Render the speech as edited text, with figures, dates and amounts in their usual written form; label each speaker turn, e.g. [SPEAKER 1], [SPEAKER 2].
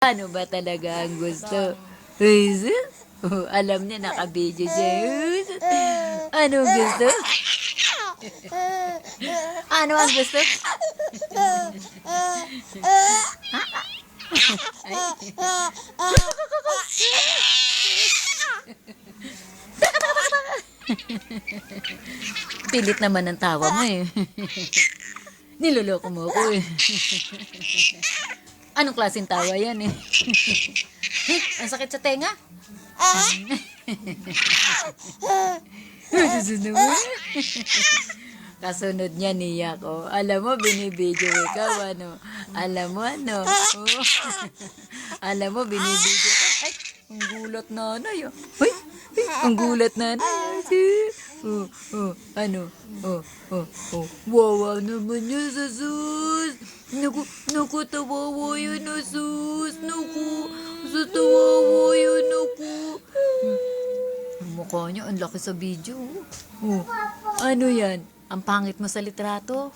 [SPEAKER 1] Ano ba talaga ang gusto? Jesus? Oh, alam niya, naka-video siya. Jesus. Ano gusto? Ano ang gusto? Pilit naman ang tawa mo eh. Niloloko mo ako eh. Anong klaseng tawa yan eh? Ang sakit sa tenga? Kasunod niya niya ko. Alam mo, binibidyo ikaw, ano? Alam mo, ano? Oh. Alam mo, binibidyo ka. Ay, ang gulat nanay. Ay, ang gulat nanay. Oh, ano? Wawa naman yun sa sus. Naku, tawawa yun na sus. Naku, tawawa yun, naku. Ang mukha niya, ang laki sa video. Oh, ano yan? Ang pangit mo sa litrato?